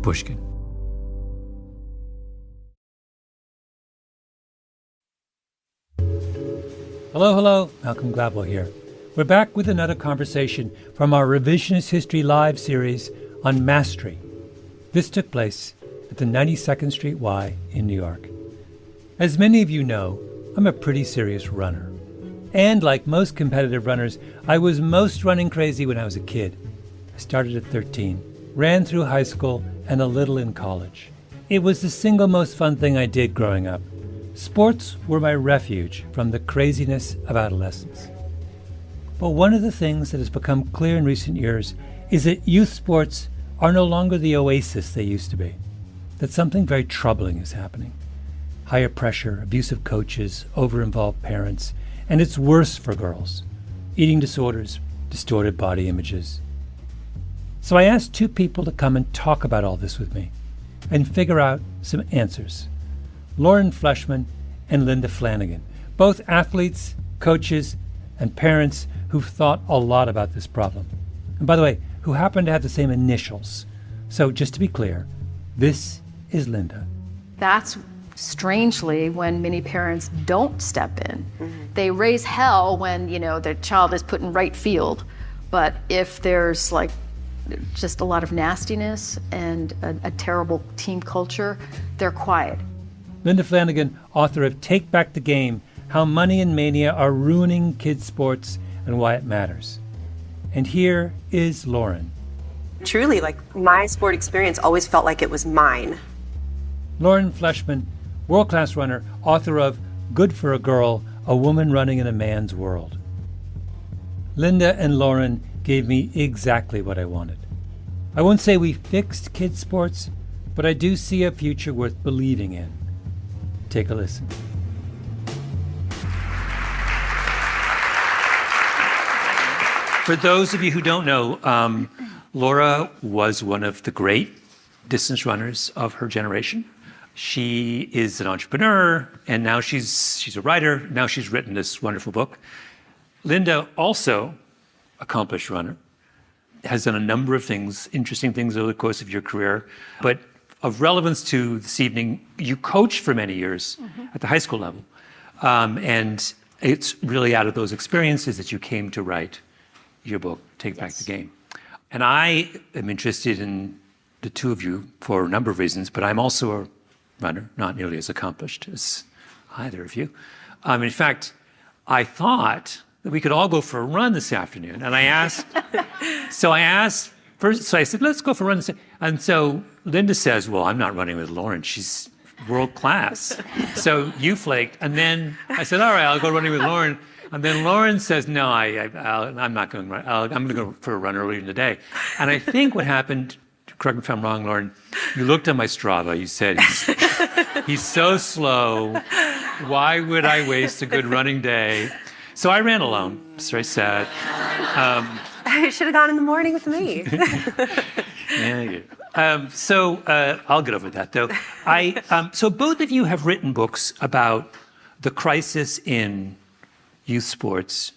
Pushkin. Hello, Malcolm Gladwell here. We're back with another conversation from our Revisionist History Live series on mastery. This took place at the 92nd Street Y in New York. As many of you know, I'm a pretty serious runner. And like most competitive runners, I was most running crazy when I was a kid. I started at 13, ran through high school, and a little in college. It was the single most fun thing I did growing up. Sports were my refuge from the craziness of adolescence. But one of the things that has become clear in recent years is that youth sports are no longer the oasis they used to be, that something very troubling is happening. Higher pressure, abusive coaches, over-involved parents, and it's worse for girls. Eating disorders, distorted body images. So I asked two people to come and talk about all this with me and figure out some answers. Lauren Fleshman and Linda Flanagan, both athletes, coaches, and parents who've thought a lot about this problem. And by the way, who happen to have the same initials. So just to be clear, this is Linda. That's strangely when many parents don't step in. They raise hell when, their child is put in right field. But if there's just a lot of nastiness and a terrible team culture, they're quiet. Linda Flanagan, author of Take Back the Game, How Money and Mania Are Ruining Kids' Sports and Why It Matters. And here is Lauren. Truly, my sport experience always felt like it was mine. Lauren Fleshman, world-class runner, author of Good for a Girl, A Woman Running in a Man's World. Linda and Lauren gave me exactly what I wanted. I won't say we fixed kids' sports, but I do see a future worth believing in. Take a listen. For those of you who don't know, Laura was one of the great distance runners of her generation. She is an entrepreneur, and now she's a writer. Now she's written this wonderful book. Linda, also accomplished runner, has done a number of things, interesting things over the course of your career. But of relevance to this evening, you coached for many years at the high school level. And it's really out of those experiences that you came to write your book, Take Back the Game. And I am interested in the two of you for a number of reasons, but I'm also a runner, not nearly as accomplished as either of you. In fact, I thought that we could all go for a run this afternoon. And I asked first, so I said, let's go for a run this afternoon. And so Linda says, well, I'm not running with Lauren. She's world class. So you flaked. And then I said, all right, I'll go running with Lauren. And then Lauren says, no, I'm not going to run. I'm going to go for a run earlier in the day. And I think what happened, correct me if I'm wrong, Lauren, you looked at my Strava. You said, he's so slow. Why would I waste a good running day? So I ran alone. It's very sad. You should have gone in the morning with me. Yeah. So I'll get over that, though. So both of you have written books about the crisis in youth sports.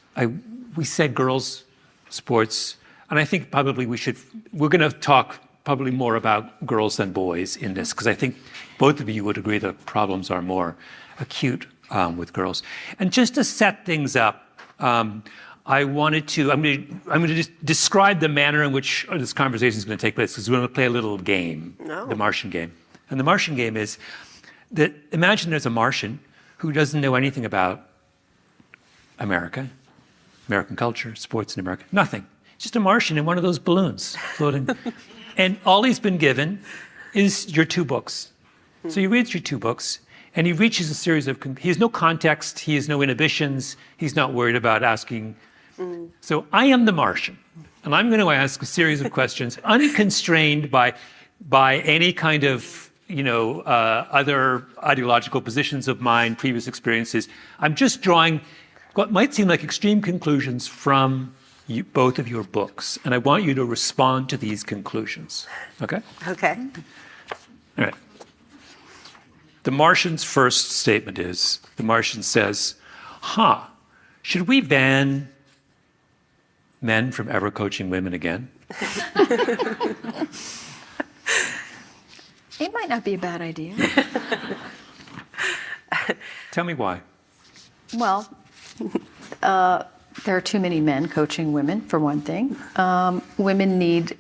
We said girls' sports, and I think probably we're going to talk probably more about girls than boys in this, because I think both of you would agree the problems are more acute with girls. And just to set things up, I'm going to just describe the manner in which this conversation is going to take place, because we're going to play a little game, the Martian game. And the Martian game is that imagine there's a Martian who doesn't know anything about American culture, sports in America, nothing. Just a Martian in one of those balloons floating. And all he's been given is your two books. So he reads your two books, and he reaches a series of, he has no context, he has no inhibitions, he's not worried about asking. So I am the Martian, and I'm going to ask a series of questions unconstrained by any kind of, other ideological positions of mine, previous experiences. I'm just drawing what might seem like extreme conclusions from both of your books, and I want you to respond to these conclusions. Okay? Okay. All right. The Martian's first statement is, the Martian says, should we ban men from ever coaching women again? It might not be a bad idea. Tell me why. Well, there are too many men coaching women, for one thing. Women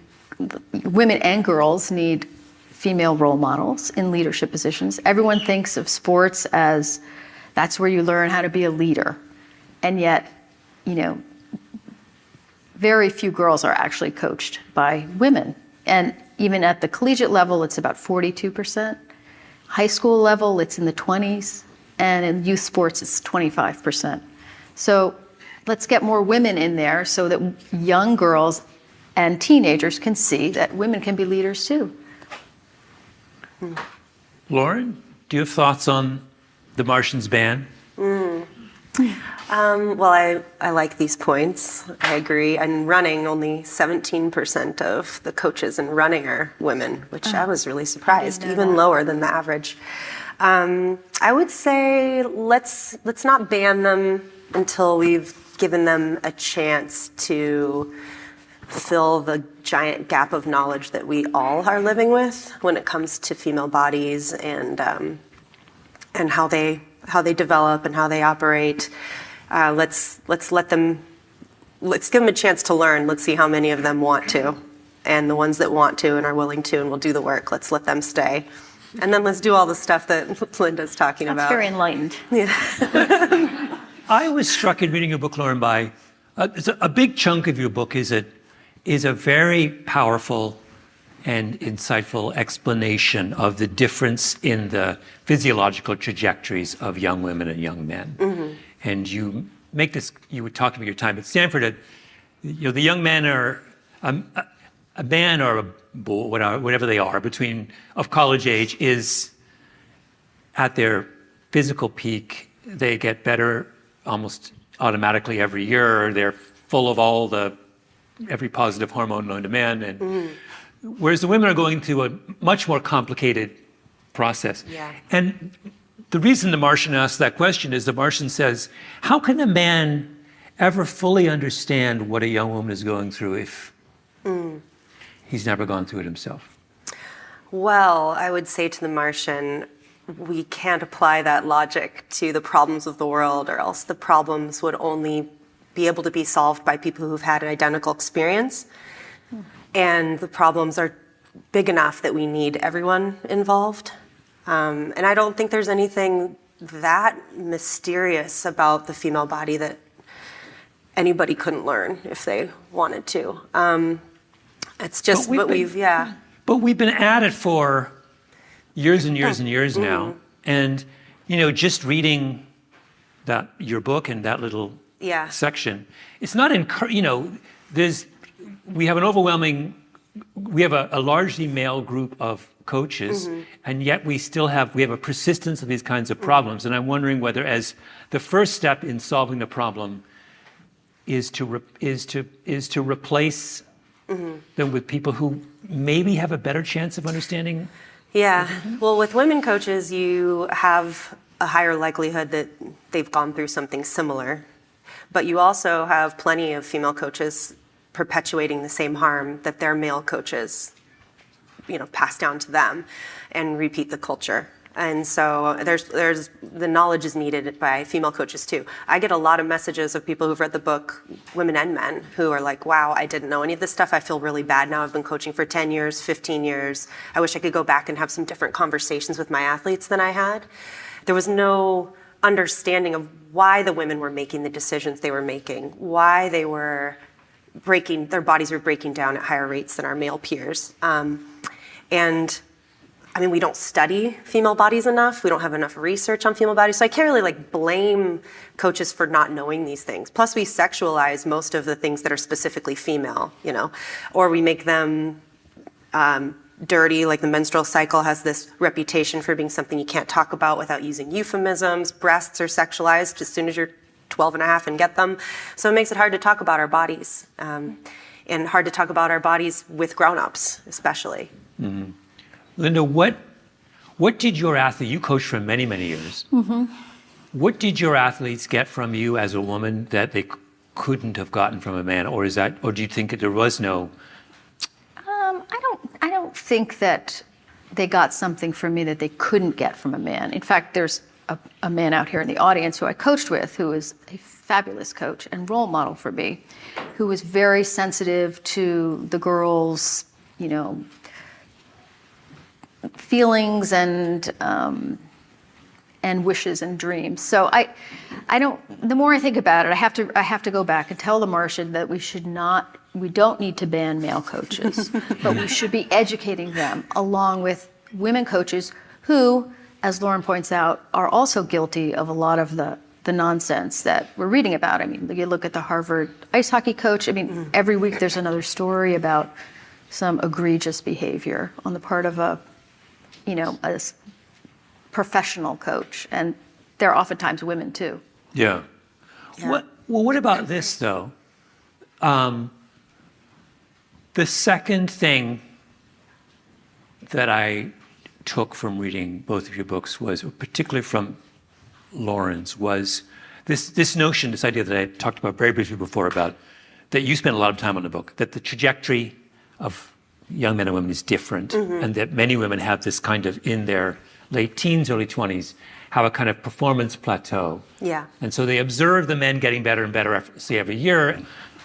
and girls need female role models in leadership positions. Everyone thinks of sports as that's where you learn how to be a leader. And yet, very few girls are actually coached by women. And even at the collegiate level, it's about 42%. High school level, it's in the 20s. And in youth sports, it's 25%. So let's get more women in there so that young girls and teenagers can see that women can be leaders too. Lauren, do you have thoughts on the Martian's ban? Well, I like these points. I agree. And running, only 17% of the coaches in running are women, which I was really surprised, even lower than the average. I would say let's not ban them until we've given them a chance to fill the giant gap of knowledge that we all are living with when it comes to female bodies and how they develop and how they operate. Let's give them a chance to learn. Let's see how many of them want to, and the ones that want to and are willing to and will do the work, let's let them stay. And then let's do all the stuff that Linda's talking about. That's very enlightened. Yeah. I was struck in reading your book, Lauren, by a big chunk of your book is a very powerful and insightful explanation of the difference in the physiological trajectories of young women and young men. Mm-hmm. And you make this, you were talking about your time at Stanford, the young men are, a man or a boy, whatever they are, of college age is at their physical peak. They get better almost automatically every year. They're full of every positive hormone known to man. And whereas the women are going through a much more complicated process. Yeah. And the reason the Martian asks that question is the Martian says, how can a man ever fully understand what a young woman is going through if he's never gone through it himself? Well, I would say to the Martian, we can't apply that logic to the problems of the world, or else the problems would only be able to be solved by people who've had an identical experience. And the problems are big enough that we need everyone involved. And I don't think there's anything that mysterious about the female body that anybody couldn't learn if they wanted to. It's just what we've. But we've been at it for years and years and years now. And, just reading your book and that little section, it's not, we have a largely male group of coaches, and yet we have a persistence of these kinds of problems. And I'm wondering whether, as the first step in solving the problem, is to replace them with people who maybe have a better chance of understanding. Yeah. Well, with women coaches, you have a higher likelihood that they've gone through something similar, but you also have plenty of female coaches perpetuating the same harm that their male coaches, pass down to them and repeat the culture. And so there's the knowledge is needed by female coaches too. I get a lot of messages of people who've read the book, women and men, who are like, wow, I didn't know any of this stuff. I feel really bad now. I've been coaching for 10 years, 15 years. I wish I could go back and have some different conversations with my athletes than I had. There was no understanding of why the women were making the decisions they were making, why they were their bodies were breaking down at higher rates than our male peers. We don't study female bodies enough. We don't have enough research on female bodies. So I can't really blame coaches for not knowing these things. Plus we sexualize most of the things that are specifically female, or we make them dirty. Like the menstrual cycle has this reputation for being something you can't talk about without using euphemisms. Breasts are sexualized as soon as you're 12 and a half and get them. So it makes it hard to talk about our bodies, and hard to talk about our bodies with grown-ups, especially. Mm-hmm. Linda, what did your athlete, you coached for many, many years. Mm-hmm. What did your athletes get from you as a woman that they couldn't have gotten from a man? Or do you think that there was no? I don't think that they got something from me that they couldn't get from a man. In fact, there's a man out here in the audience who I coached with, who is a fabulous coach and role model for me, who was very sensitive to the girls', feelings and wishes and dreams. So I don't. The more I think about it, I have to go back and tell the Martian that we don't need to ban male coaches, but we should be educating them along with women coaches who, as Lauren points out, are also guilty of a lot of the nonsense that we're reading about. I mean, you look at the Harvard ice hockey coach. I mean, every week there's another story about some egregious behavior on the part of a professional coach, and they're oftentimes women too. Yeah. What about this though? The second thing that I took from reading both of your books was, particularly from Lauren's, was this notion, this idea that I talked about very briefly before, about that you spent a lot of time on the book, that the trajectory of young men and women is different, and that many women have this kind of, in their late teens, early 20s, have a kind of performance plateau. Yeah. And so they observe the men getting better and better, every year.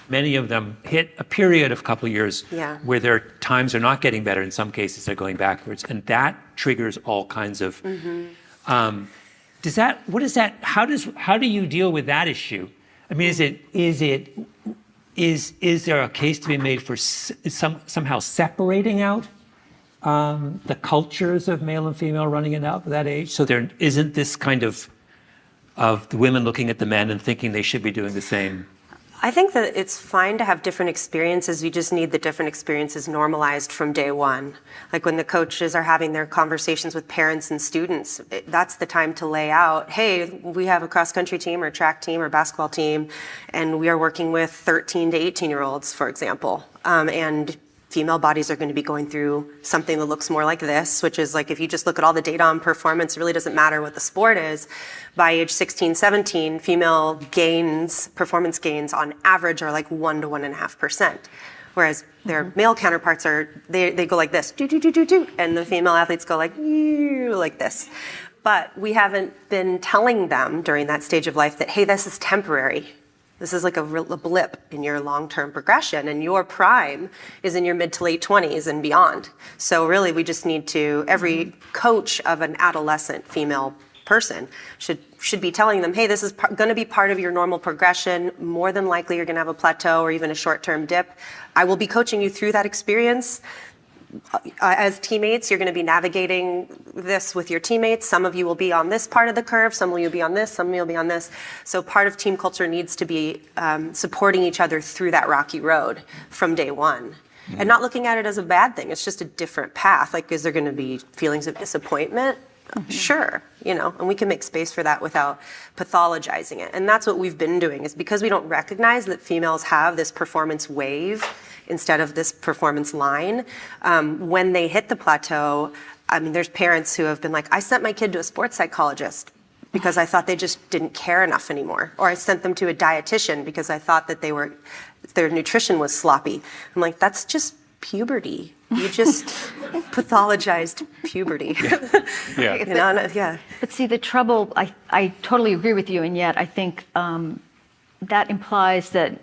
Many of them hit a period of a couple of years where their times are not getting better. In some cases, they're going backwards. And that triggers all kinds of... How do you deal with that issue? I mean, is there a case to be made for somehow separating out the cultures of male and female running it out at that age? So there isn't this kind of the women looking at the men and thinking they should be doing the same. I think that it's fine to have different experiences. You just need the different experiences normalized from day one. Like when the coaches are having their conversations with parents and students, that's the time to lay out, hey, we have a cross-country team or track team or basketball team, and we are working with 13 to 18-year-olds, for example. And female bodies are going to be going through something that looks more like this, which is like, if you just look at all the data on performance, it really doesn't matter what the sport is. By age 16, 17, female gains, performance gains on average are like 1 to 1.5%. Whereas their male counterparts they go like this, do, do, do, do, do. And the female athletes go like this. But we haven't been telling them during that stage of life that, hey, this is temporary. This is like a blip in your long-term progression, and your prime is in your mid to late 20s and beyond. So really, we just need to, every coach of an adolescent female person should be telling them, hey, this is going to be part of your normal progression. More than likely, you're going to have a plateau or even a short-term dip. I will be coaching you through that experience. As teammates, you're going to be navigating this with your teammates. Some of you will be on this part of the curve, some of you will be on this, some of you will be on this. So part of team culture needs to be supporting each other through that rocky road from day one. And not looking at it as a bad thing. It's just a different path. Like, is there going to be feelings of disappointment? Sure, and we can make space for that without pathologizing it. And that's what we've been doing, is because we don't recognize that females have this performance wave instead of this performance line. When they hit the plateau, I mean, there's parents who have been like, I sent my kid to a sports psychologist because I thought they just didn't care enough anymore. Or I sent them to a dietitian because I thought that their nutrition was sloppy. I'm like, that's just puberty. You just pathologized puberty. Yeah. But see, the trouble, I totally agree with you, and yet I think that implies that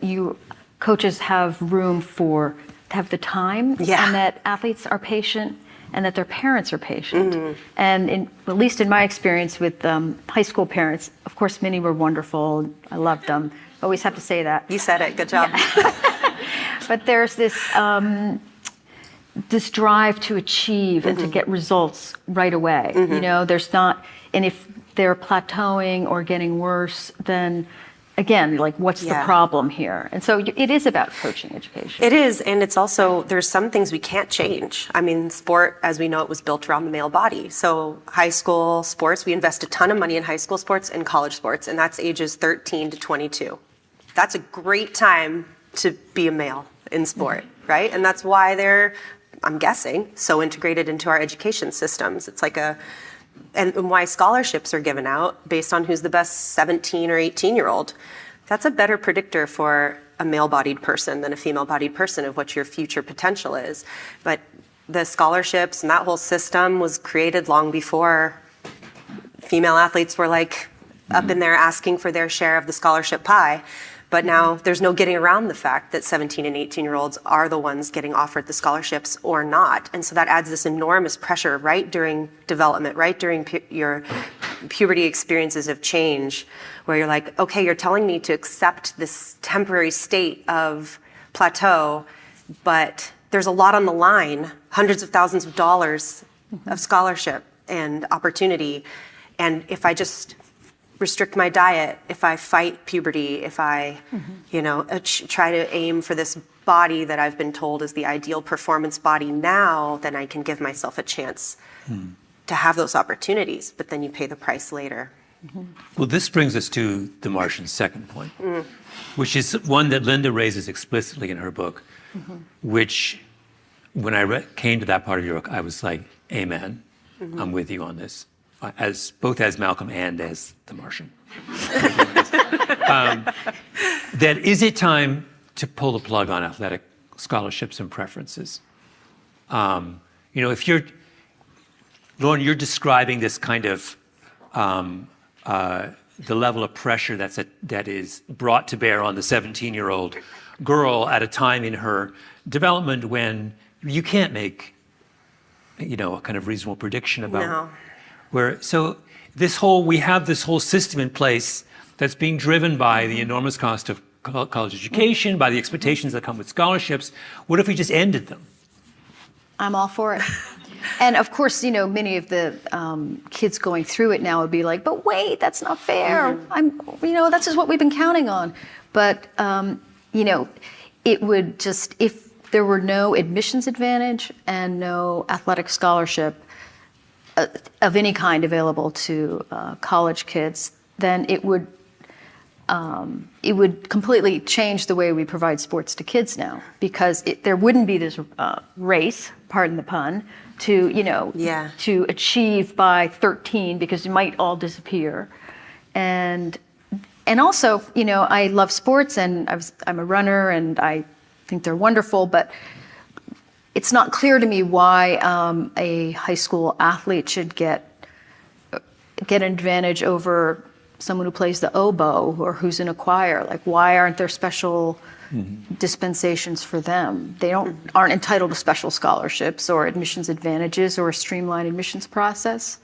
coaches have room to have the time, and that athletes are patient, and that their parents are patient. And at least in my experience with high school parents, of course, many were wonderful. I loved them. Always have to say that. You said it. Good job. Yeah. But there's this drive to achieve and to get results right away. There's not, and if they're plateauing or getting worse, then again, like, what's the problem here? And so it is about coaching education. It is, and it's also, there's some things we can't change. I mean, sport, as we know, it was built around the male body. So high school sports, we invest a ton of money in high school sports and college sports, and that's ages 13 to 22. That's a great time to be a male in sport, right? And that's why they're, I'm guessing, so integrated into our education systems. It's like and why scholarships are given out based on who's the best 17 or 18-year-old. That's a better predictor for a male-bodied person than a female-bodied person of what your future potential is. But the scholarships and that whole system was created long before female athletes were like up in there asking for their share of the scholarship pie. But now there's no getting around the fact that 17 and 18-year-olds are the ones getting offered the scholarships or not. And so that adds this enormous pressure right during development, right during your puberty experiences of change, where you're like, okay, you're telling me to accept this temporary state of plateau, but there's a lot on the line, hundreds of thousands of dollars of scholarship and opportunity. And if I just restrict my diet, if I fight puberty, if I, try to aim for this body that I've been told is the ideal performance body now, then I can give myself a chance to have those opportunities, but then you pay the price later. Well, this brings us to the Martian's second point, which is one that Linda raises explicitly in her book, which when I came to that part of your book, I was like, amen, I'm with you on this. Both as Malcolm and as the Martian. That is it time to pull the plug on athletic scholarships and preferences? If you're, Lauren, you're describing this kind of the level of pressure that is brought to bear on the 17-year-old girl at a time in her development when you can't make, a kind of reasonable prediction about so we have this whole system in place that's being driven by the enormous cost of college education, by the expectations that come with scholarships. What if we just ended them? I'm all for it. And of course, many of the kids going through it now would be like, but wait, that's not fair. That's just what we've been counting on. But, it would just, if there were no admissions advantage and no athletic scholarship of any kind available to college kids, then it would completely change the way we provide sports to kids now, because there wouldn't be this race, pardon the pun, to achieve by 13, because you might all disappear. And also, I love sports, and I'm a runner, and I think they're wonderful, but it's not clear to me why a high school athlete should get an advantage over someone who plays the oboe or who's in a choir. Like, why aren't there special dispensations for them? They aren't entitled to special scholarships or admissions advantages or a streamlined admissions process.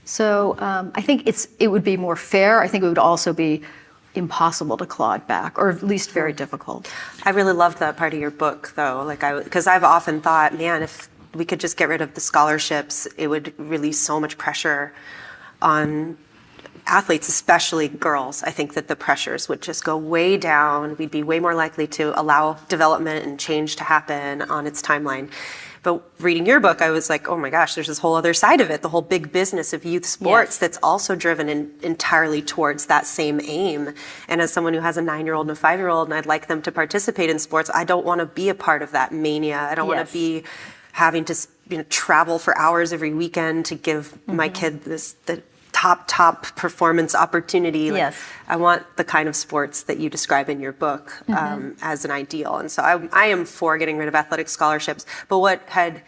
So I think it would be more fair. I think it would also be impossible to claw it back, or at least very difficult. I really loved that part of your book, though, because I've often thought, man, if we could just get rid of the scholarships, it would release so much pressure on athletes, especially girls. I think that the pressures would just go way down. We'd be way more likely to allow development and change to happen on its timeline. But reading your book, I was like, oh my gosh, there's this whole other side of it, the whole big business of youth sports that's also driven entirely towards that same aim. And as someone who has a 9-year-old and a 5-year-old, and I'd like them to participate in sports, I don't want to be a part of that mania. I don't want to be having to travel for hours every weekend to give my kid the top performance opportunity. I want the kind of sports that you describe in your book as an ideal. And so I am for getting rid of athletic scholarships. But what had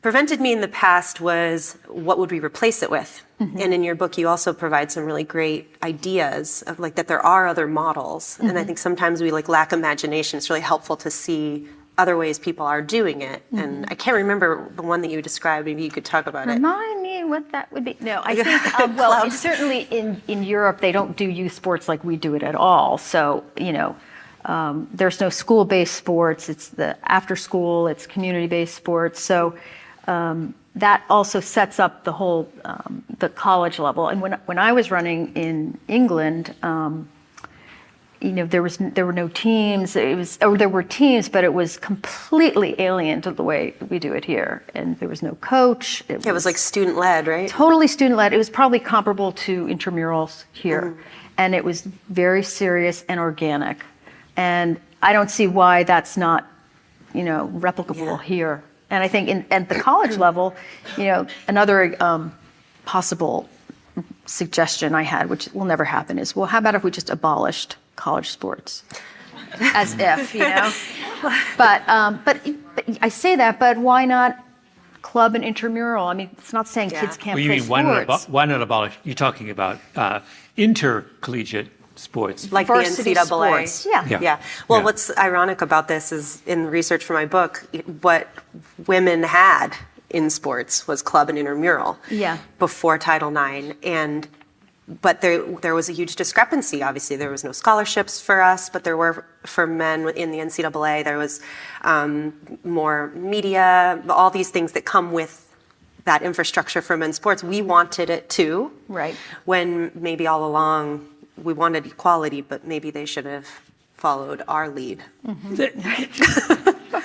prevented me in the past was, what would we replace it with? And in your book, you also provide some really great ideas of that there are other models. And I think sometimes we lack imagination. It's really helpful to see other ways people are doing it. And I can't remember the one that you described. Maybe you could talk about it. Remind me what that would be. No, I think, well, certainly in Europe, they don't do youth sports like we do it at all. So, there's no school-based sports. It's the after school, it's community-based sports. So that also sets up the whole, the college level. And when I was running in England, there were no teams. There were teams, but it was completely alien to the way we do it here. And there was no coach. It was like student-led, right? Totally student-led. It was probably comparable to intramurals here. And it was very serious and organic. And I don't see why that's not, replicable here. And I think at the college level, another possible suggestion I had, which will never happen, is, well, how about if we just abolished college sports? As if, But I say that, but why not club and intramural. I mean, it's not saying Yeah. kids can't Well, you play mean sports. why not abolish? You're talking about intercollegiate sports. Like the Varsity NCAA. sports. Yeah. Yeah. Yeah. Well, Yeah. what's ironic about this is in research for my book, what women had in sports was club and intramural. Yeah. Before Title IX, but there was a huge discrepancy. Obviously, there was no scholarships for us, but there were for men in the NCAA. There was more media, all these things that come with that infrastructure for men's sports. We wanted it too. Right. When maybe all along we wanted equality, but maybe they should have followed our lead.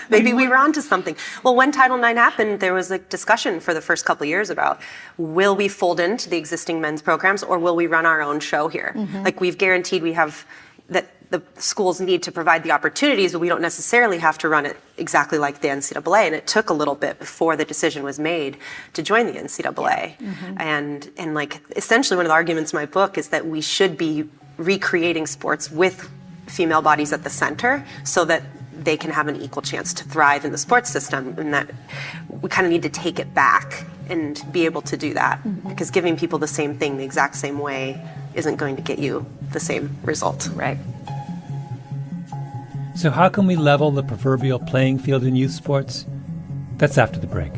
Maybe we were onto something. Well, when Title IX happened, there was a discussion for the first couple of years about, will we fold into the existing men's programs or will we run our own show here? Like we've guaranteed we have, that the schools need to provide the opportunities, but we don't necessarily have to run it exactly like the NCAA. And it took a little bit before the decision was made to join the NCAA. And like essentially one of the arguments in my book is that we should be recreating sports with female bodies at the center so that they can have an equal chance to thrive in the sports system, and that we kind of need to take it back and be able to do that, because giving people the same thing the exact same way isn't going to get you the same result. Right. So how can we level the proverbial playing field in youth sports? That's after the break.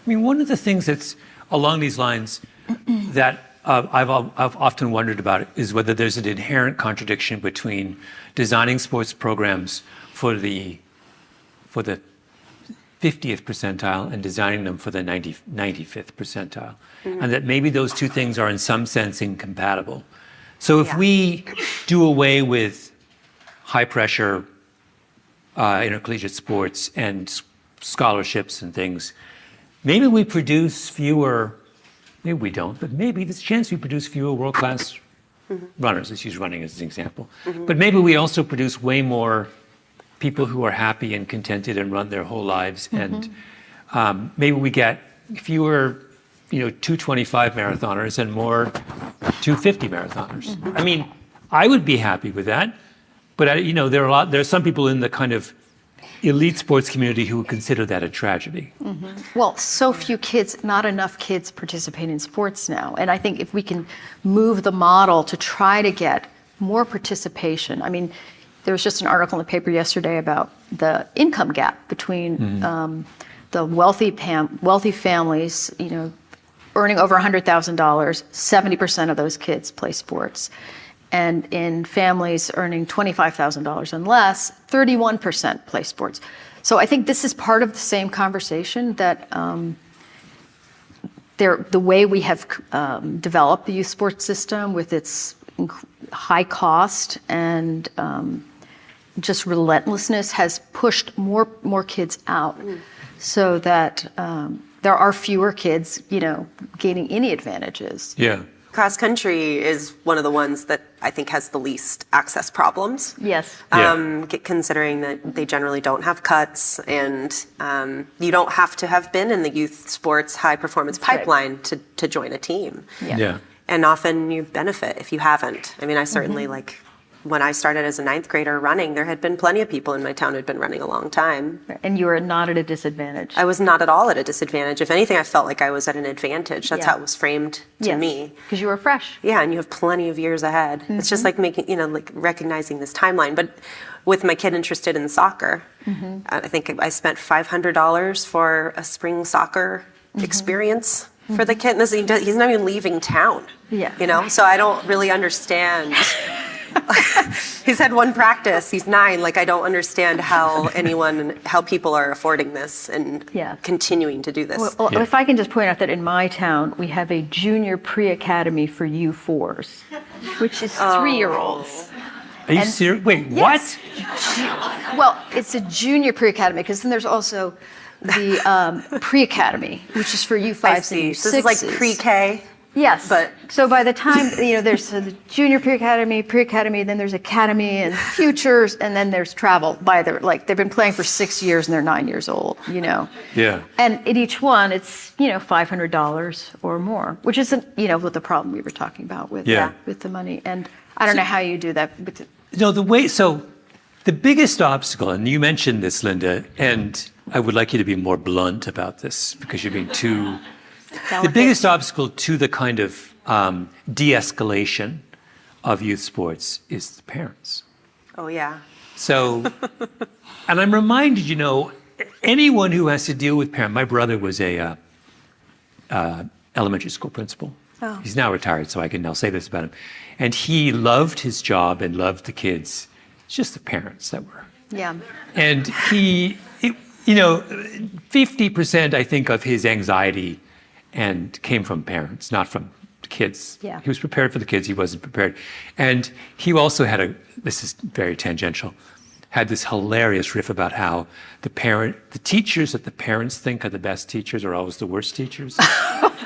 I mean, one of the things that's along these lines that I've often wondered about is whether there's an inherent contradiction between designing sports programs for the 50th percentile and designing them for the 95th percentile, and that maybe those two things are in some sense incompatible. So if we do away with high pressure intercollegiate sports and scholarships and things, maybe we produce fewer, maybe we don't, but maybe there's a chance we produce fewer world-class runners. Let's use running as an example. But maybe we also produce way more people who are happy and contented and run their whole lives. And maybe we get fewer, 225 marathoners and more 250 marathoners. I mean, I would be happy with that. But there are some people in the kind of elite sports community who would consider that a tragedy. Well, so few kids, not enough kids participate in sports now. And I think if we can move the model to try to get more participation. I mean, there was just an article in the paper yesterday about the income gap between the wealthy families, earning over $100,000, 70% of those kids play sports. And in families earning $25,000 and less, 31% play sports. So I think this is part of the same conversation that the way we have developed the youth sports system with its high cost and just relentlessness has pushed more kids out, so that there are fewer kids, gaining any advantages. Yeah. Cross country is one of the ones that I think has the least access problems. Yes. Considering that they generally don't have cuts, and you don't have to have been in the youth sports high performance pipeline to join a team. Yeah. And often you benefit if you haven't. I mean, I certainly when I started as a 9th grader running, there had been plenty of people in my town who had been running a long time. And you were not at a disadvantage. I was not at all at a disadvantage. If anything, I felt like I was at an advantage. That's how it was framed to me. Because you were fresh. Yeah, and you have plenty of years ahead. It's just like making, recognizing this timeline. But with my kid interested in soccer, I think I spent $500 for a spring soccer experience for the kid. And he's not even leaving town. Yeah. So I don't really understand. He's had one practice. He's 9. I don't understand how people are affording this and continuing to do this. Well, if I can just point out that in my town, we have a junior pre-academy for U4s, which is 3-year-olds. Are you serious? Wait, Yes. what? Well, it's a junior pre-academy, because then there's also the pre-academy, which is for U5s I and see. U6s. So this is like pre-K? Yes. But so by the time, there's the junior pre-academy, then there's academy and futures, and then there's travel. They've been playing for 6 years and they're 9 years old, Yeah. And in each one, it's, $500 or more, which isn't, with the problem we were talking about with the money. And I don't know how you do that. But the biggest obstacle, and you mentioned this, Linda, and I would like you to be more blunt about this because you're being too... The biggest obstacle to the kind of de-escalation of youth sports is the parents. Oh, yeah. So, and I'm reminded, anyone who has to deal with parents, my brother was a elementary school principal. Oh. He's now retired, so I can now say this about him. And he loved his job and loved the kids. It's just the parents that were. Yeah. And 50%, I think, of his anxiety came from parents, not from the kids. Yeah. He was prepared for the kids. He wasn't prepared. And he also had this is very tangential, had this hilarious riff about how the teachers that the parents think are the best teachers are always the worst teachers.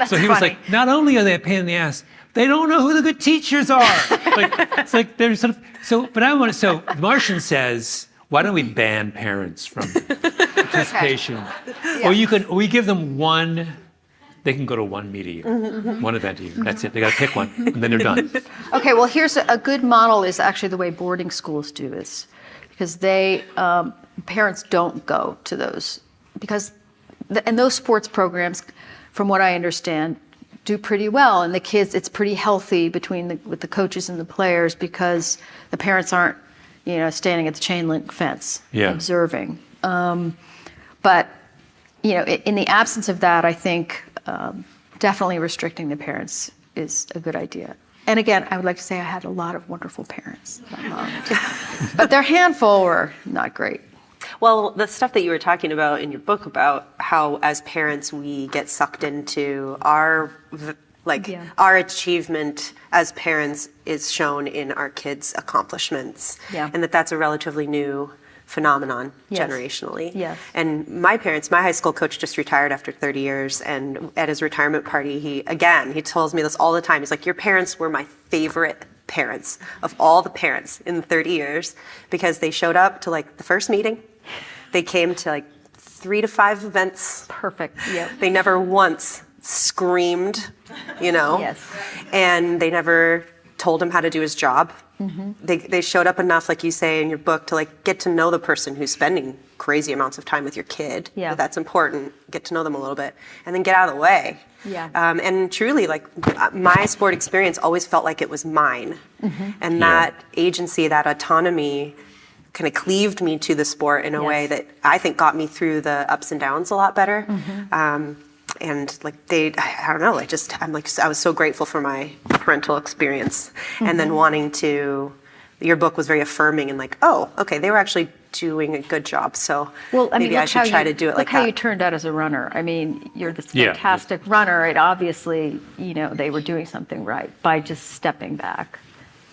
So he was like, not only are they a pain in the ass, they don't know who the good teachers are. It's like they're sort of, so the Martian says, why don't we ban parents from participation? Yeah. Or we give them one, they can go to one meet a year, one event a year. That's it. They got to pick one, and then they're done. Okay, well, here's a good model is actually the way boarding schools do this, because parents don't go to those, and those sports programs, from what I understand, do pretty well, and the kids, it's pretty healthy with the coaches and the players because the parents aren't, standing at the chain link fence observing. But in the absence of that, I think definitely restricting the parents is a good idea. And again, I would like to say I had a lot of wonderful parents, but their handful were not great. Well, the stuff that you were talking about in your book about how as parents we get sucked into our achievement as parents is shown in our kids' accomplishments. Yeah. And that's a relatively new phenomenon generationally. Yes. And my high school coach just retired after 30 years, and at his retirement party, he tells me this all the time. He's like, your parents were my favorite parents of all the parents in 30 years because they showed up to the first meeting. They came to 3 to 5 events. Perfect. Yep. They never once screamed, Yes. And they never told him how to do his job. Mm-hmm. They showed up enough, like you say in your book, to get to know the person who's spending crazy amounts of time with your kid. Yeah. That's important. Get to know them a little bit, and then get out of the way. Yeah. And truly, my sport experience always felt like it was mine, and that agency, that autonomy, kind of cleaved me to the sport in a way that I think got me through the ups and downs a lot better. And I don't know, I was so grateful for my parental experience, and then your book was very affirming and okay, they were actually doing a good job, so maybe I should try to do it like that. Look how you turned out as a runner. I mean, you're this fantastic runner. It obviously, they were doing something right by just stepping back.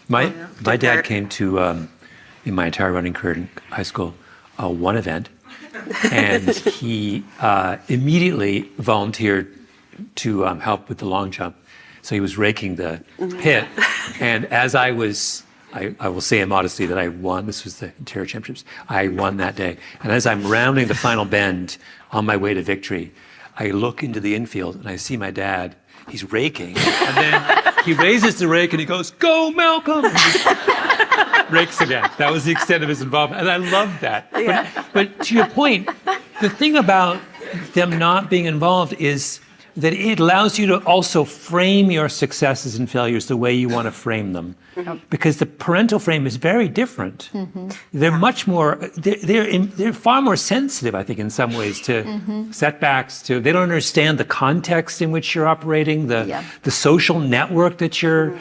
My dad came to, in my entire running career in high school, one event, and he immediately volunteered to help with the long jump. So he was raking the pit, and as I will say in modesty that I won. This was the interior championships. I won that day. And as I'm rounding the final bend on my way to victory, I look into the infield and I see my dad. He's raking. And then he raises the rake and he goes, "Go, Malcolm!" And he rakes again. That was the extent of his involvement. And I loved that. Yeah. But to your point, the thing about them not being involved is that it allows you to also frame your successes and failures the way you want to frame them. Because the parental frame is very different. They're much more, they're far more sensitive, I think, in some ways to setbacks, they don't understand the context in which you're operating, the social network that you're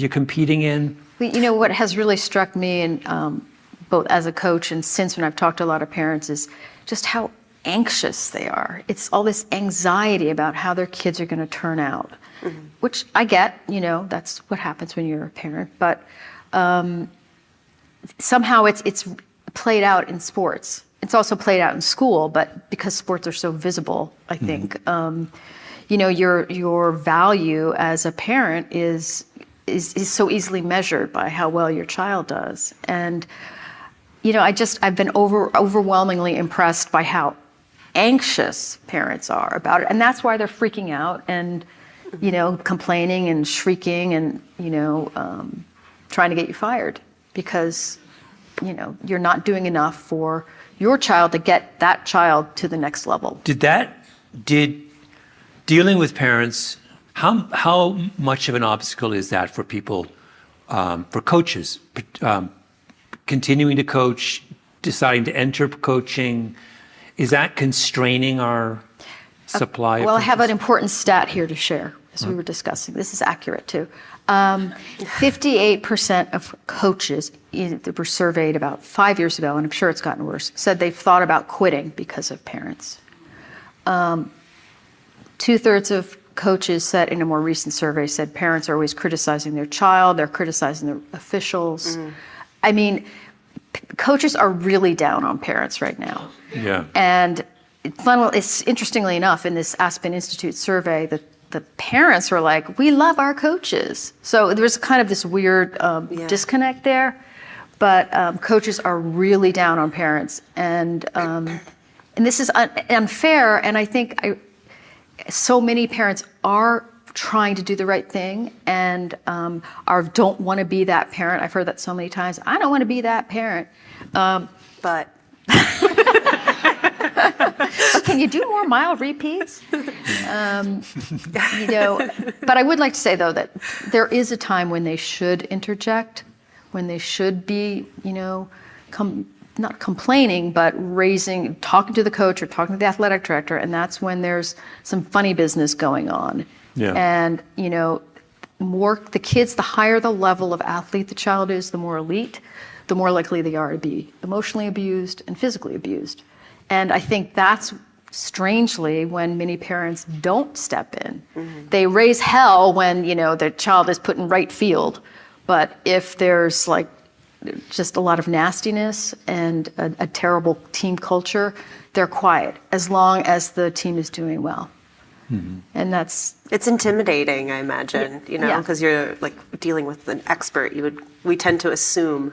competing in. Well, what has really struck me, and both as a coach and since when I've talked to a lot of parents, is just how anxious they are. It's all this anxiety about how their kids are going to turn out, which I get, that's what happens when you're a parent, but somehow it's played out in sports. It's also played out in school, but because sports are so visible, I think, your value as a parent is so easily measured by how well your child does. And I've been overwhelmingly impressed by how anxious parents are about it, and that's why they're freaking out and complaining and shrieking and trying to get you fired because you're not doing enough for your child to get that child to the next level. Did dealing with parents, how much of an obstacle is that for people, for coaches, continuing to coach, deciding to enter coaching? Is that constraining our supply? Well, I have an important stat here to share, as we were discussing. This is accurate, too. 58% of coaches that were surveyed about 5 years ago, and I'm sure it's gotten worse, said they've thought about quitting because of parents. 2/3 of coaches said in a more recent survey said parents are always criticizing their child, they're criticizing their officials. I mean, coaches are really down on parents right now. Yeah. And it's interestingly enough, in this Aspen Institute survey, that the parents were like, we love our coaches. So there's kind of this weird disconnect there. But coaches are really down on parents. And this is unfair. And I think so many parents are trying to do the right thing and don't want to be that parent. I've heard that so many times. I don't want to be that parent. But can you do more mild repeats? But I would like to say, though, that there is a time when they should interject, when they should be, not complaining, but talking to the coach or talking to the athletic director, and that's when there's some funny business going on. Yeah. And, the kids, the higher the level of athlete the child is, the more elite, the more likely they are to be emotionally abused and physically abused. And I think that's strangely when many parents don't step in. They raise hell when, their child is put in right field. But if there's just a lot of nastiness and a terrible team culture, they're quiet as long as the team is doing well. And it's intimidating, I imagine, because you're dealing with an expert. We tend to assume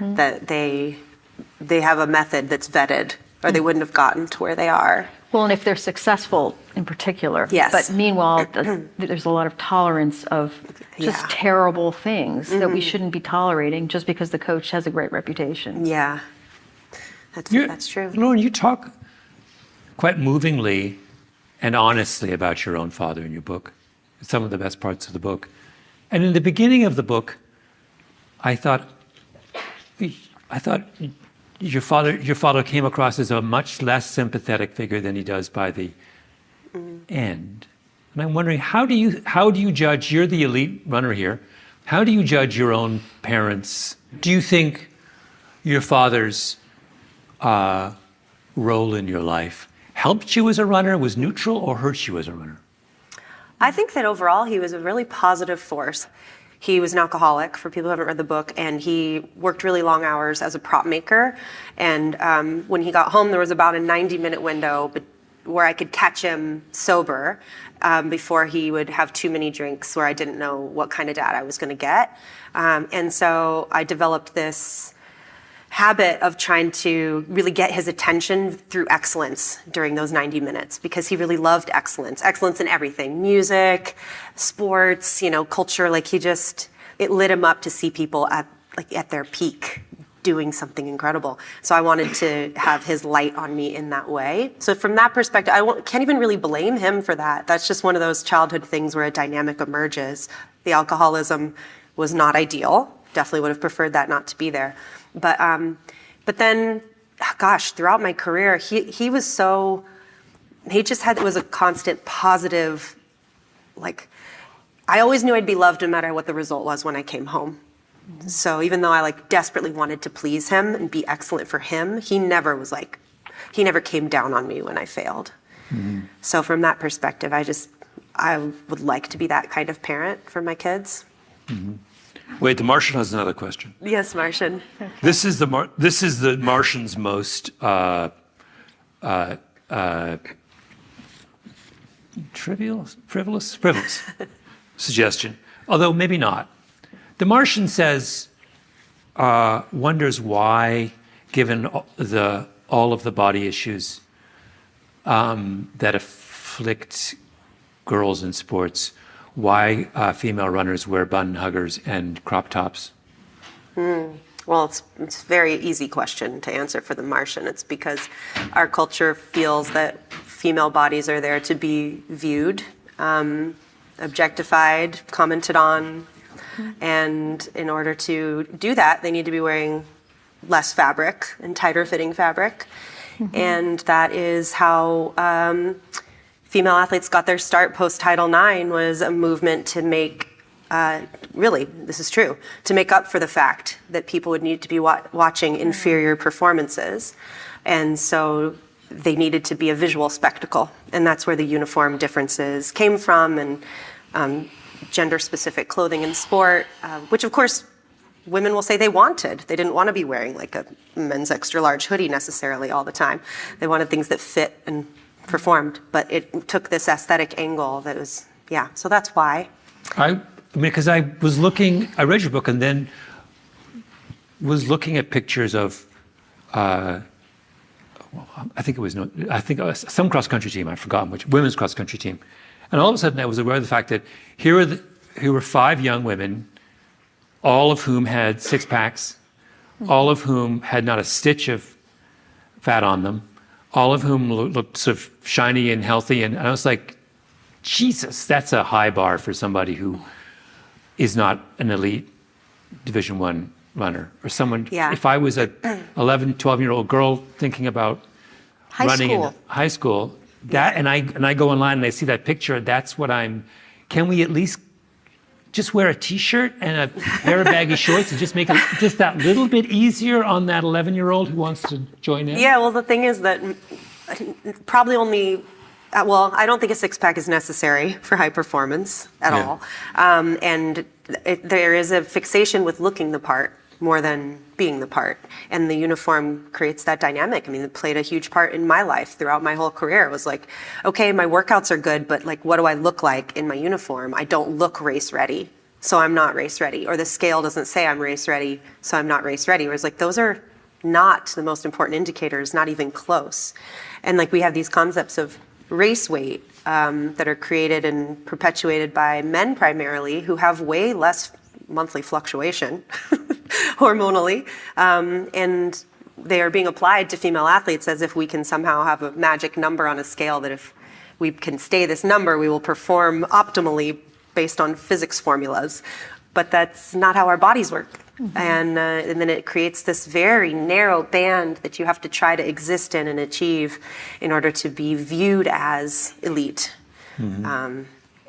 that they have a method that's vetted, or they wouldn't have gotten to where they are. Well, and if they're successful in particular. Yes. But meanwhile, there's a lot of tolerance of just terrible things that we shouldn't be tolerating just because the coach has a great reputation. Yeah, that's true. Lauren, you talk quite movingly and honestly about your own father in your book. It's some of the best parts of the book. And in the beginning of the book, I thought your father came across as a much less sympathetic figure than he does by the end. And I'm wondering, how do you judge? You're the elite runner here. How do you judge your own parents? Do you think your father's role in your life helped you as a runner, was neutral, or hurt you as a runner? I think that overall he was a really positive force. He was an alcoholic, for people who haven't read the book, and he worked really long hours as a prop maker. And when he got home, there was about a 90-minute window where I could catch him sober before he would have too many drinks, where I didn't know what kind of dad I was going to get. And so I developed this habit of trying to really get his attention through excellence during those 90 minutes, because he really loved excellence in everything: music, sports, culture. It lit him up to see people at their peak doing something incredible. So I wanted to have his light on me in that way. So from that perspective, can't even really blame him for that. That's just one of those childhood things where a dynamic emerges. The alcoholism was not ideal. Definitely would have preferred that not to be there. But then, gosh, throughout my career, he was a constant positive, I always knew I'd be loved no matter what the result was when I came home. So even though I desperately wanted to please him and be excellent for him, he never came down on me when I failed. So from that perspective, I would like to be that kind of parent for my kids. Wait, the Martian has another question. Yes, Martian. Okay. This is the Martian's most frivolous suggestion, although maybe not. The Martian says, wonders why, given all of the body issues that afflict girls in sports, why female runners wear button huggers and crop tops. Well, it's a very easy question to answer for the Martian. It's because our culture feels that female bodies are there to be viewed, objectified, commented on, and in order to do that, they need to be wearing less fabric and tighter fitting fabric. And that is how female athletes got their start post Title IX, was a movement to make, really, this is true, to make up for the fact that people would need to be watching inferior performances. And so they needed to be a visual spectacle. And that's where the uniform differences came from, and gender-specific clothing in sport, which of course women will say they wanted. They didn't want to be wearing like a men's extra large hoodie necessarily all the time. They wanted things that fit and performed, but it took this aesthetic angle that was, yeah, so that's why. I mean, because I read your book and then was looking at pictures of, I think it was some cross-country team, I've forgotten which, women's cross-country team. And all of a sudden I was aware of the fact that here were 5 young women, all of whom had six-packs, all of whom had not a stitch of fat on them, all of whom looked sort of shiny and healthy. And I was like, Jesus, that's a high bar for somebody who is not an elite Division I runner. Or someone, if I was a 11, 12-year-old girl thinking about running in high school, and I go online and I see that picture, that's what can we at least just wear a t-shirt and a pair of baggy shorts and just make it just that little bit easier on that 11-year-old who wants to join in? Yeah, well, the thing is that probably only, I don't think a six-pack is necessary for high performance at all. And there is a fixation with looking the part more than being the part. And the uniform creates that dynamic. I mean, it played a huge part in my life throughout my whole career. It was like, okay, my workouts are good, but like, what do I look like in my uniform? I don't look race ready, so I'm not race ready. Or the scale doesn't say I'm race ready, so I'm not race ready. Whereas like, those are not the most important indicators, not even close. And like, we have these concepts of race weight that are created and perpetuated by men primarily, who have way less monthly fluctuation hormonally, and they are being applied to female athletes as if we can somehow have a magic number on a scale that if we can stay this number, we will perform optimally based on physics formulas. But that's not how our bodies work. And then it creates this very narrow band that you have to try to exist in and achieve in order to be viewed as elite.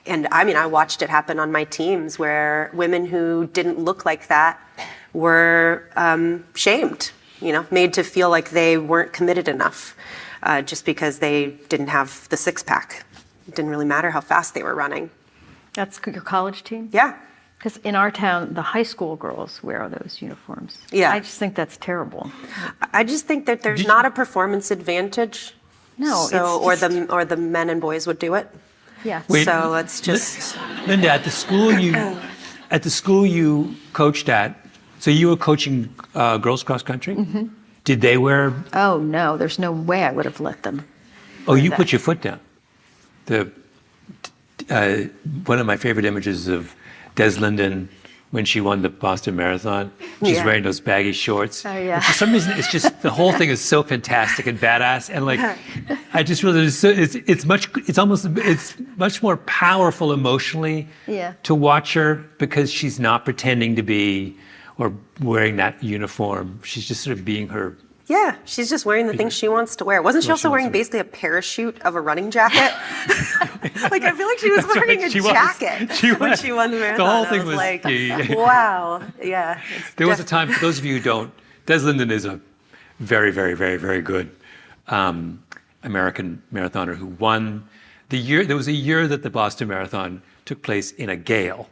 And I mean, I watched it happen on my teams where women who didn't look like that were shamed, made to feel like they weren't committed enough just because they didn't have the six-pack. It didn't really matter how fast they were running. That's your college team? Yeah. Because in our town, the high school girls wear those uniforms. Yeah. I just think that's terrible. I just think that there's not a performance advantage. No. So, or the men and boys would do it. Yeah. Wait, so let's just. Linda, at the school you coached at, so you were coaching girls cross country? Did they wear? Oh no, there's no way I would have let them. Oh, you put your foot down. One of my favorite images of Des Linden when she won the Boston Marathon. She's wearing those baggy shorts. Oh yeah. And for some reason, it's just the whole thing is so fantastic and badass, and like, I just really it's much more powerful emotionally to watch her because she's not pretending to be or wearing that uniform. She's just sort of being her. Yeah, she's just wearing the things she wants to wear. Wasn't she also wearing basically a parachute of a running jacket? Like, I feel like she was wearing a jacket when she won the marathon. The whole thing was like, wow, yeah. There was a time, for those of you who don't, Des Linden is a very, very, very, very good American marathoner who won the year. There was a year that the Boston Marathon took place in a gale.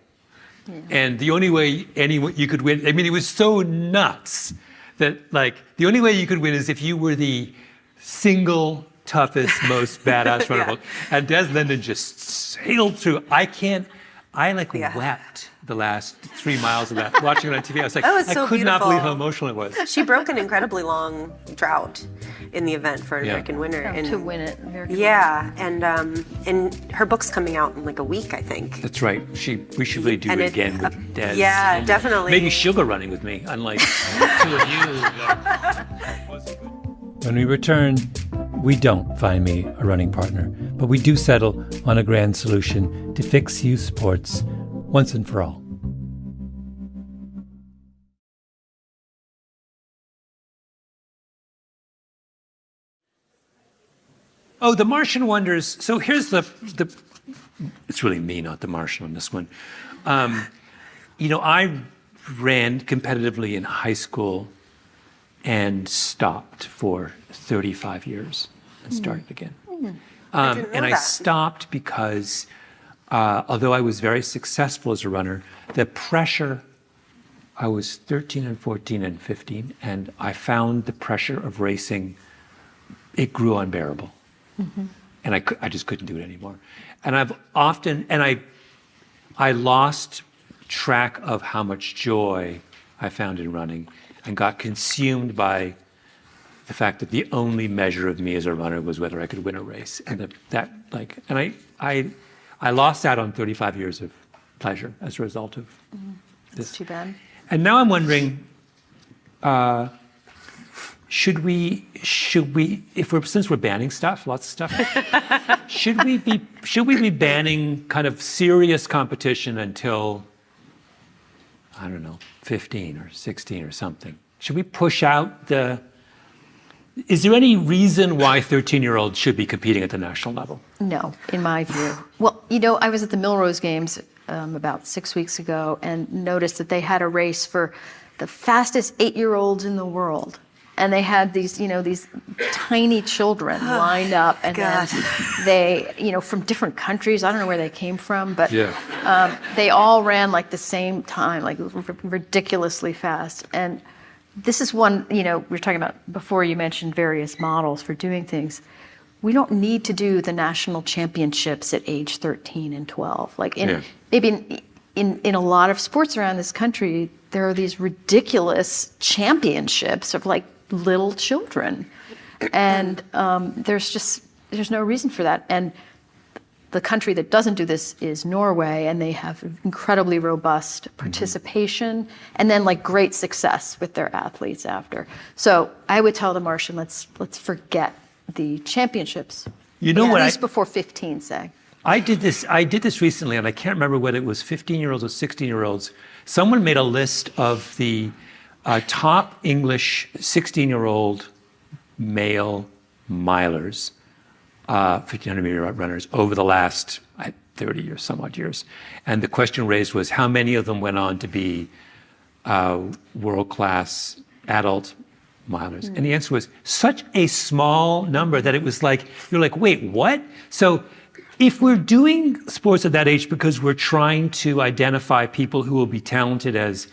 Yeah. And the only way you could win, I mean, it was so nuts that, like, the only way you could win is if you were the single toughest, most badass runner book. And Des Linden just sailed through. I wept the last 3 miles of that, watching it on TV. I was like, was I so could not believe how beautiful. emotional it was. She broke an incredibly long drought in the event for an American winner. Oh, to win it. American Yeah, and her book's coming out in like a week, I think. That's right. We should really do And it it- again with Des. yeah, And definitely. Maybe she'll go running with me, unlike two of you. When we return, we don't find me a running partner, but we do settle on a grand solution to fix youth sports once and for all. Oh, the Martian Wonders. So here's the it's really me, not the Martian on this one. I ran competitively in high school and stopped for 35 years and started again. And I that. stopped because although I was very successful as a runner, the pressure, I was 13 and 14 and 15, and I found the pressure of racing, it grew unbearable. And I just couldn't do it anymore. And I lost track of how much joy I found in running and got consumed by the fact that the only measure of me as a runner was whether I could win a race. And I lost out on 35 years of pleasure as a result of this. That's too bad. And now I'm wondering, should we, since we're banning stuff, lots of stuff, should we be banning kind of serious competition until, I don't know, 15 or 16 or something? Should we push out is there any reason why 13-year-olds should be competing at the national level? No, in my view. Well, I was at the Millrose Games about 6 weeks ago and noticed that they had a race for the fastest 8-year-olds in the world. And they had these tiny children lined up, and then they, from different countries. I don't know where they came from, but they all ran like the same time, like ridiculously fast. And this is one, we were talking about before, you mentioned various models for doing things. We don't need to do the national championships at age 13 and 12. Like maybe in a lot of sports around this country, there are these ridiculous championships of like little children, and there's no reason for that. And the country that doesn't do this is Norway, and they have incredibly robust participation and then like great success with their athletes after. So I would tell the Martian, let's forget the championships. You know at what? least before 15, say. I did this recently, and I can't remember whether it was 15-year-olds or 16-year-olds. Someone made a list of the top English 16-year-old male milers, 1,500-meter runners over the last 30 or some odd years. And the question raised was how many of them went on to be world-class adult milers? And the answer was such a small number that it was like, you're like, wait, what? So if we're doing sports at that age because we're trying to identify people who will be talented as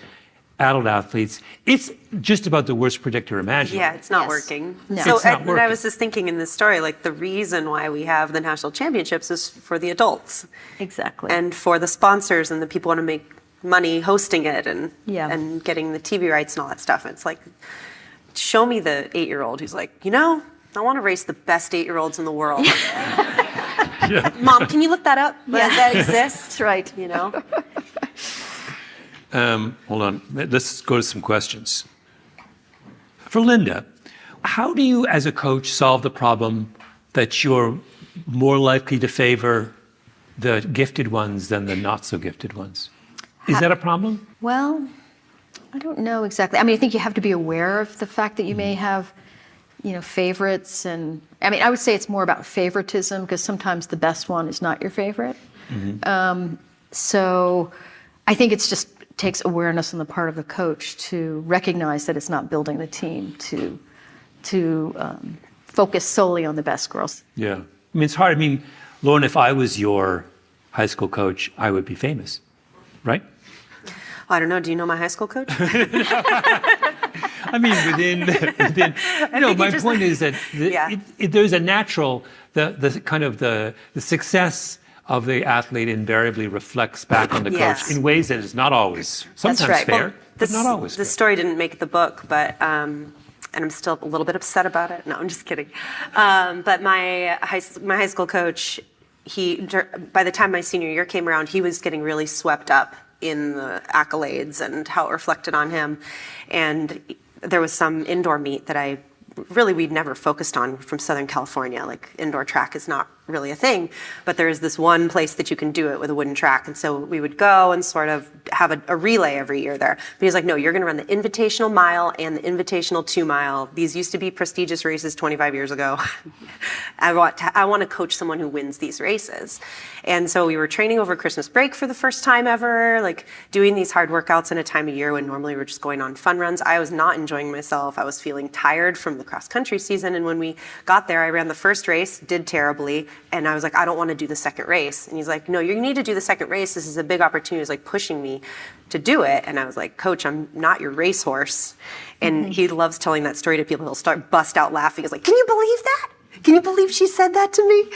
adult athletes, it's just about the worst predictor imaginable. Yeah, it's not Yes. working. No. So It's not and I working. was just thinking in this story, like the reason why we have the national championships is for the adults Exactly. and for the sponsors and the people who want to make money hosting it and getting the TV rights and all that stuff. It's like, show me the 8-year-old who's like, I want to race the best 8-year-olds in the world. Mom, can you look that up? Does that exist? That's right. Hold on. Let's go to some questions. For Linda, how do you, as a coach, solve the problem that you're more likely to favor the gifted ones than the not so gifted ones? Is that a problem? Well, I don't know exactly. I mean, I think you have to be aware of the fact that you may have, favorites. And I mean, I would say it's more about favoritism because sometimes the best one is not your favorite. So I think it's just takes awareness on the part of the coach to recognize that it's not building the team to focus solely on the best girls. Yeah. I mean, it's hard. I mean, Lauren, if I was your high school coach, I would be famous, right? I don't know. Do you know my high school coach? I mean, within. No, my point is that there's a natural the kind of the success of the athlete invariably reflects back on the coach in ways that is not always sometimes fair, but not always. The story didn't make the book, but. And I'm still a little bit upset about it. No, I'm just kidding. But my high school coach, by the time my senior year came around, he was getting really swept up in the accolades and how it reflected on him. And there was some indoor meet that we'd never focused on from Southern California. Like indoor track is not really a thing, but there is this one place that you can do it with a wooden track. And so we would go and sort of have a relay every year there. But he's like, no, you're going to run the invitational mile and the invitational 2 mile. These used to be prestigious races 25 years ago. I want to coach someone who wins these races. And so we were training over Christmas break for the first time ever, like doing these hard workouts in a time of year when normally we're just going on fun runs. I was not enjoying myself. I was feeling tired from the cross country season. And when we got there, I ran the first race, did terribly. And I was like, I don't want to do the second race. And he's like, no, you need to do the second race. This is a big opportunity. He's like pushing me to do it. And I was like, Coach, I'm not your racehorse. And he loves telling that story to people. He'll bust out laughing. He's like, can you believe that? Can you believe she said that to me?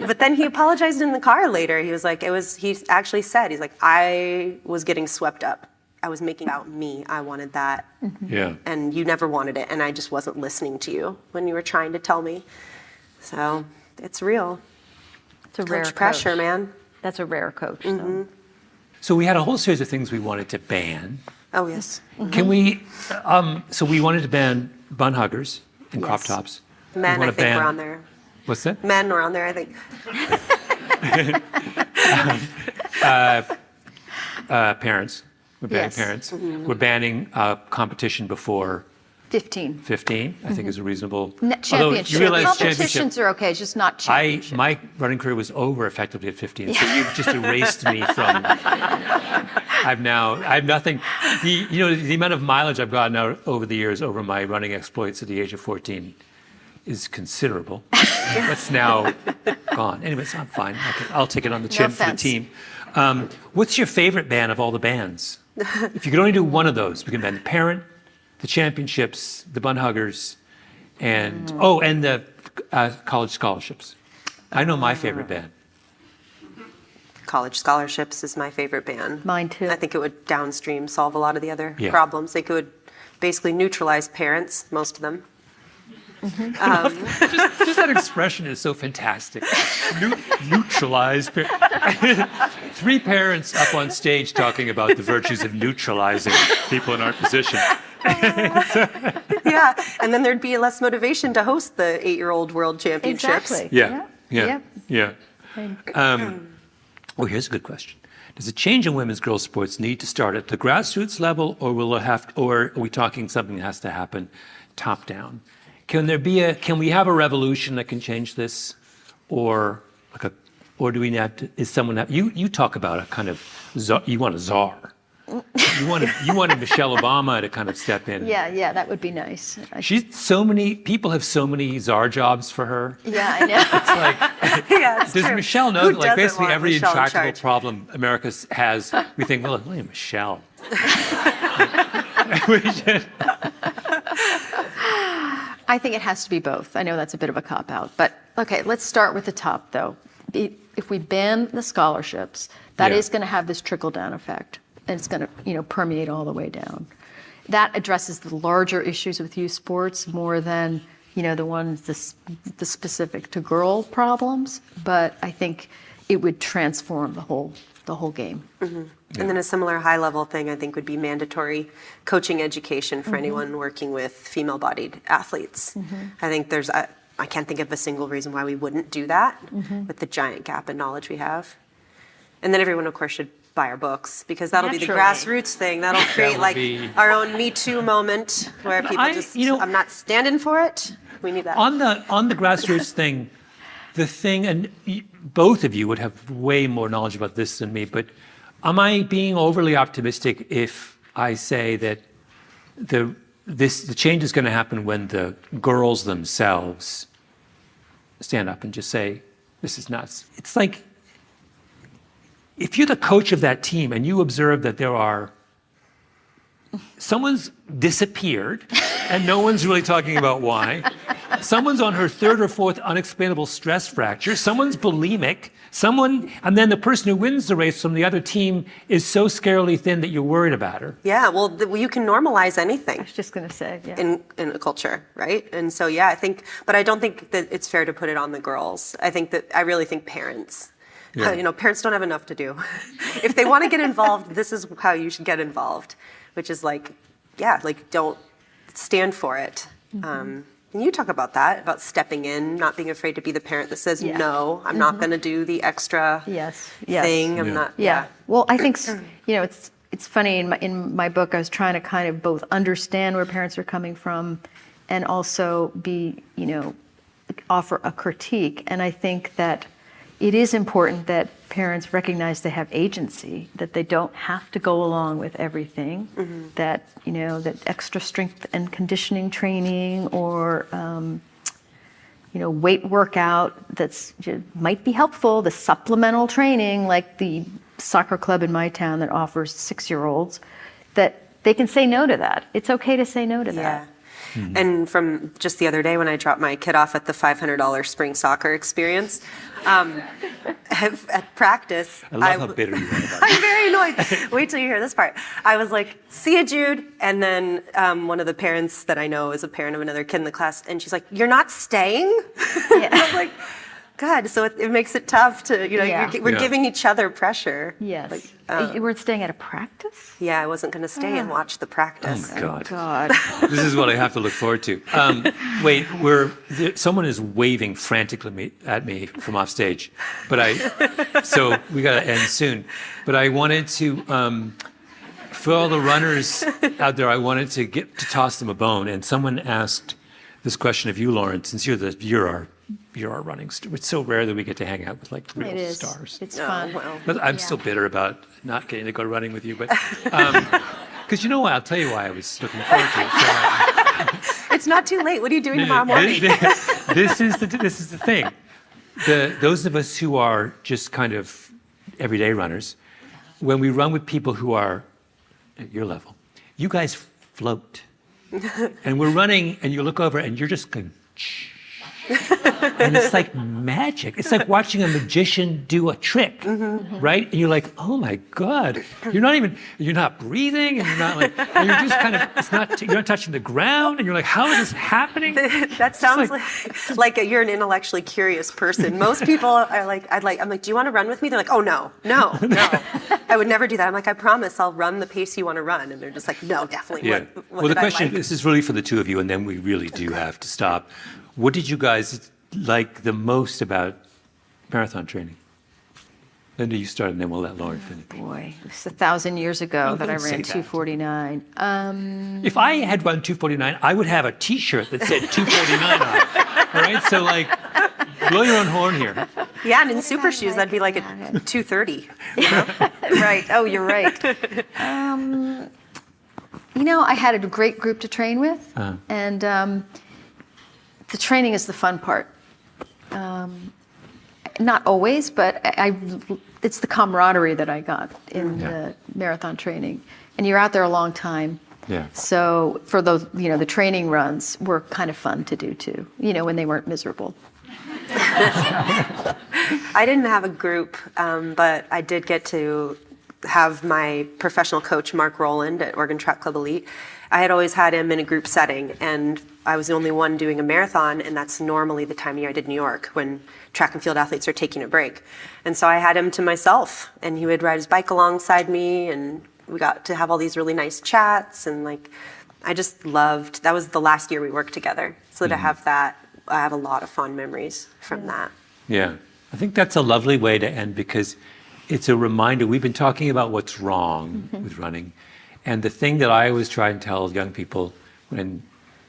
But then he apologized in the car later. He was like, he actually said, he's like, I was getting swept up. I was making it about me. I wanted that. Yeah. And you never wanted it. And I just wasn't listening to you when you were trying to tell me. So it's real. It's a rare pressure, coach. Man. That's a rare coach. So. So we had a whole series of things we wanted to ban. Oh, yes. Can we, so we wanted to ban bun huggers and crop tops. Men, I think, were on there. What's that? Men were on there, I think. Parents. We're banning parents. We're banning competition before 15. 15, I think is a reasonable. Championships. You realize Competitions are okay, just not championships. My running career was over effectively at 15, so you've just erased me from. I have nothing. The amount of mileage I've gotten out over the years over my running exploits at the age of 14 is considerable. That's now gone. Anyways, I'm fine. I'll take it on the chin for the team. What's your favorite ban of all the bans? If you could only do one of those, we can ban the parent, the championships, the bun huggers, and the college scholarships. I know my favorite ban. College scholarships is my favorite ban. Mine too. I think it would downstream solve a lot of the other problems. They could basically neutralize parents, most of them. Just that expression is so fantastic. Neutralize. 3 parents up on stage talking about the virtues of neutralizing people in our position. Yeah, and then there'd be less motivation to host the 8-year-old world championships. Exactly. Yeah. Well, here's a good question. Does a change in women's girls sports need to start at the grassroots level, or or are we talking something that has to happen top down? Can we have a revolution that can change this, or do we have to? Is someone that you talk about a kind of you want a czar? You wanted Michelle Obama to kind of step in. Yeah, that would be nice. People have so many czar jobs for her. Yeah, I know. It's like, does true. Michelle know Who that, like, doesn't basically want every Michelle in intractable charge? problem America has, we think, well, look at Michelle. I think it has to be both. I know that's a bit of a cop-out. But, okay, let's start with the top, though. If we ban the scholarships, that is going to have this trickle-down effect. And it's going to, permeate all the way down. That addresses the larger issues with youth sports more than, the ones, the specific to girl problems. But I think it would transform the whole game. Mm-hmm. And then a similar high-level thing, I think, would be mandatory coaching education for anyone working with female-bodied athletes. I think I can't think of a single reason why we wouldn't do that with the giant gap in knowledge we have. And then everyone, of course, should buy our books, because that'll be the grassroots thing. That'll create our own Me Too moment where people I'm not standing for it. We need that. On the grassroots thing, the thing, and both of you would have way more knowledge about this than me, but am I being overly optimistic if I say that the change is going to happen when the girls themselves stand up and just say, this is nuts? It's like, if you're the coach of that team and you observe that there are someone's disappeared, and no one's really talking about why. Someone's on her third or fourth unexplainable stress fracture. Someone's bulimic. And then the person who wins the race from the other team is so scarily thin that you're worried about her. Yeah, well, you can normalize anything. I was just going to say, yeah. In a culture, right? And so, yeah, but I don't think that it's fair to put it on the girls. I really think parents, parents don't have enough to do. If they want to get involved, this is how you should get involved, which is don't stand for it. And you talk about that, about stepping in, not being afraid to be the parent that says, no, I'm not going to do the extra thing. I'm not. Yeah. Well, I think, it's funny, in my book, I was trying to kind of both understand where parents are coming from and also offer a critique. And I think that it is important that parents recognize they have agency, that they don't have to go along with everything, that, that extra strength and conditioning training or, weight workout might be helpful, the supplemental training, like the soccer club in my town that offers 6-year-olds, that they can say no to that. It's okay to say no to that. Mm-hmm. And from just the other day when I dropped my kid off at the $500 spring soccer experience, at practice, I love how bitter you are about it. I'm very annoyed. Wait till you hear this part. I was like, see ya, Jude. And then one of the parents that I know is a parent of another kid in the class, and she's like, you're not staying? Yeah. I was like, God, so it makes it tough to, we're giving each other pressure. Yes. You weren't staying at a practice? Yeah, I wasn't going to stay and watch the practice. Oh, God. God. This is what I have to look forward to. Wait, someone is waving frantically at me from off stage, so we got to end soon. But I wanted to, for all the runners out there, I wanted to toss them a bone. And someone asked this question of you, Lauren, since you're our running star. It's so rare that we get to hang out with real stars. It's fun. Well. But I'm still bitter about not getting to go running with you. But because I'll tell you why I was looking forward to it. It's not too late. What are you doing tomorrow morning? This is the thing. Those of us who are just kind of everyday runners, when we run with people who are at your level, you guys float. And we're running, and you look over, and you're just going, and it's like magic. It's like watching a magician do a trick, right? And you're like, oh my God. You're not breathing, and and you're just kind of, you're not touching the ground, and you're like, how is this happening? That sounds like you're an intellectually curious person. Most people are like, I'm like, do you want to run with me? They're like, oh, no. I would never do that. I'm like, I promise I'll run the pace you want to run. And they're just like, no, definitely. Yeah. What the question, this is really for the two of you, and then we really do have to stop. What did you guys like the most about marathon training? Linda, you start, and then we'll let Lauren finish. Boy, it was 1,000 years ago that I ran 2:49. If I had run 2:49, I would have a T-shirt that said 2:49 on it. All right, so blow your own horn here. Yeah, and in super shoes, that'd be like a 2:30. Right. Oh, you're right. I had a great group to train with, and the training is the fun part. Not always, but it's the camaraderie that I got in the marathon training. And you're out there a long time. Yeah. So for those, the training runs were kind of fun to do too, when they weren't miserable. I didn't have a group, but I did get to have my professional coach, Mark Rowland at Oregon Track Club Elite. I had always had him in a group setting, and I was the only one doing a marathon, and that's normally the time of year I did New York, when track and field athletes are taking a break. And so I had him to myself, and he would ride his bike alongside me, and we got to have all these really nice chats, and I just loved, that was the last year we worked together. So to have that, I have a lot of fond memories from that. Yeah, I think that's a lovely way to end, because it's a reminder. We've been talking about what's wrong with running. And the thing that I always try and tell young people when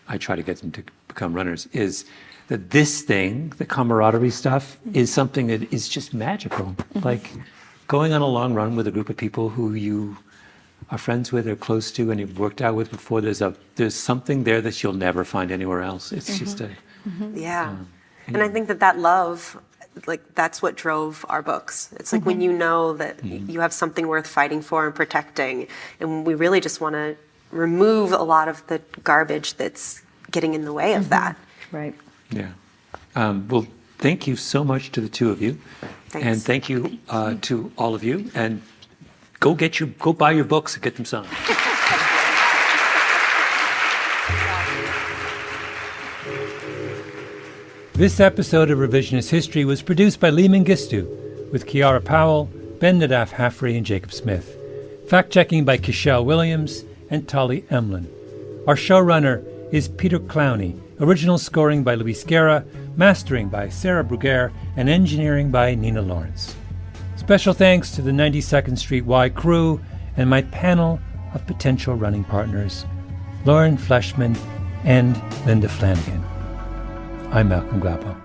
I try to get them to become runners is that this thing, the camaraderie stuff, is something that is just magical. Like going on a long run with a group of people who you are friends with or close to and you've worked out with before, there's something there that you'll never find anywhere else. It's just a... Yeah. And I think that love, that's what drove our books. It's when you know that you have something worth fighting for and protecting, and we really just want to remove a lot of the garbage that's getting in the way of that. Right. Yeah. Well, thank you so much to the two of you. Thanks. And thank you to all of you. And go buy your books and get them signed. This episode of Revisionist History was produced by Lee Mengistu with Kiara Powell, Ben Nadaf Haffrey, and Jacob Smith. Fact-checking by Kishelle Williams and Tolly Emlin. Our showrunner is Peter Clowney. Original scoring by Luis Guerra, mastering by Sarah Bruguer, and engineering by Nina Lawrence. Special thanks to the 92nd Street Y crew and my panel of potential running partners, Lauren Fleshman and Linda Flanagan. I'm Malcolm Gladwell.